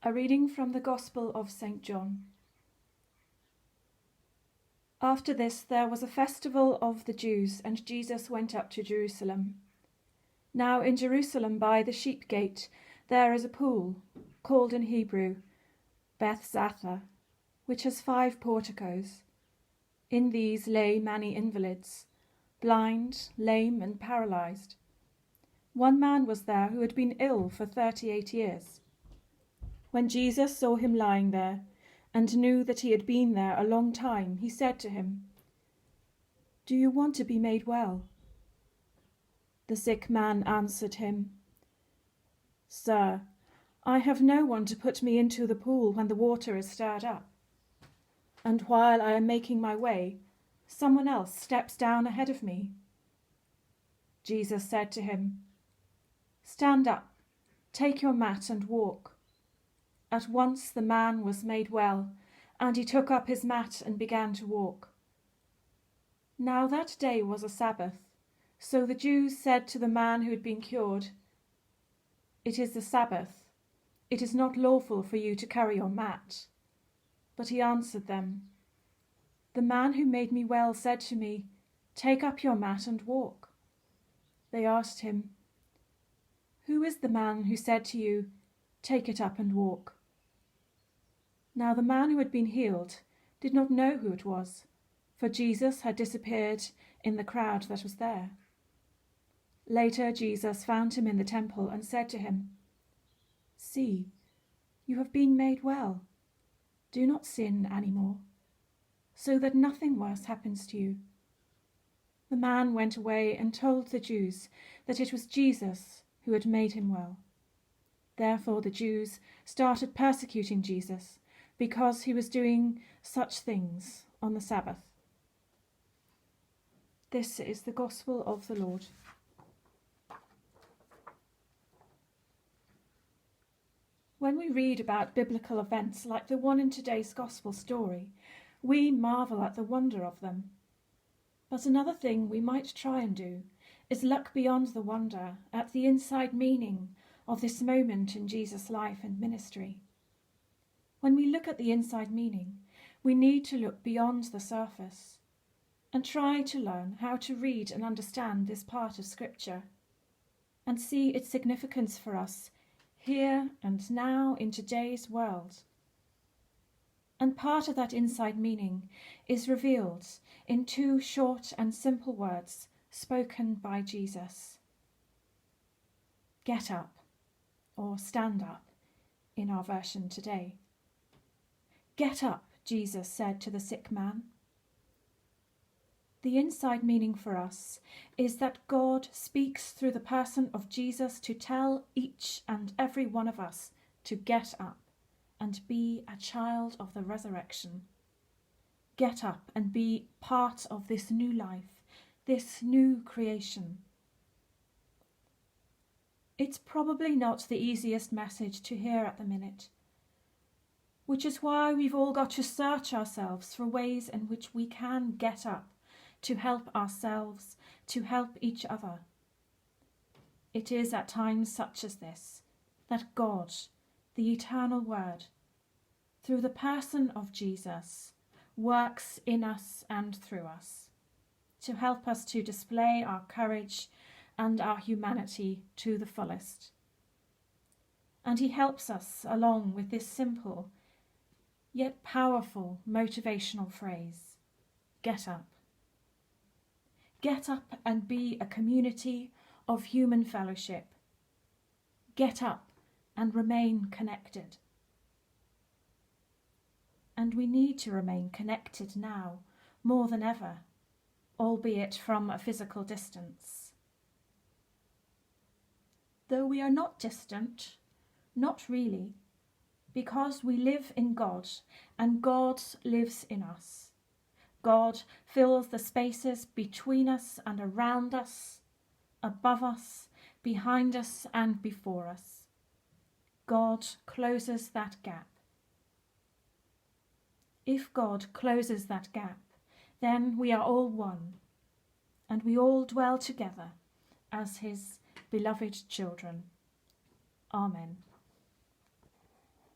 A reading from the Gospel of St. John. After this there was a festival of the Jews, and Jesus went up to Jerusalem. Now in Jerusalem by the sheep gate there is a pool, called in Hebrew Bethzatha, which has 5 porticos. In these lay many invalids, blind, lame, and paralyzed. One man was there who had been ill for 38 years. When Jesus saw him lying there, and knew that he had been there a long time, he said to him, "Do you want to be made well?" The sick man answered him, "Sir, I have no one to put me into the pool when the water is stirred up. And while I am making my way, someone else steps down ahead of me." Jesus said to him, "Stand up, take your mat and walk." At once the man was made well, and he took up his mat and began to walk. Now that day was a Sabbath, so the Jews said to the man who had been cured, "It is the Sabbath. It is not lawful for you to carry your mat." But he answered them, "The man who made me well said to me, 'Take up your mat and walk.'" They asked him, "Who is the man who said to you, 'Take it up and walk'?" Now the man who had been healed did not know who it was, for Jesus had disappeared in the crowd that was there. Later Jesus found him in the temple and said to him, "See, you have been made well. Do not sin anymore, so that nothing worse happens to you." The man went away and told the Jews that it was Jesus who had made him well. Therefore the Jews started persecuting Jesus because he was doing such things on the Sabbath. This is the Gospel of the Lord. When we read about biblical events like the one in today's Gospel story, we marvel at the wonder of them. But another thing we might try and do is look beyond the wonder at the inside meaning of this moment in Jesus' life and ministry. When we look at the inside meaning, we need to look beyond the surface and try to learn how to read and understand this part of Scripture and see its significance for us here and now in today's world. And part of that inside meaning is revealed in 2 short and simple words spoken by Jesus. Get up, or stand up in our version today. Get up, Jesus said to the sick man. The inside meaning for us is that God speaks through the person of Jesus to tell each and every one of us to get up and be a child of the resurrection. Get up and be part of this new life, this new creation. It's probably not the easiest message to hear at the minute, which is why we've all got to search ourselves for ways in which we can get up to help ourselves, to help each other. It is at times such as this that God, the eternal Word, through the person of Jesus, works in us and through us to help us to display our courage and our humanity to the fullest. And he helps us along with this simple yet powerful motivational phrase, get up. Get up and be a community of human fellowship. Get up and remain connected. And we need to remain connected now more than ever, albeit from a physical distance. Though we are not distant, not really, because we live in God and God lives in us. God fills the spaces between us and around us, above us, behind us and before us. God closes that gap. If God closes that gap, then we are all one, and we all dwell together as his beloved children. Amen.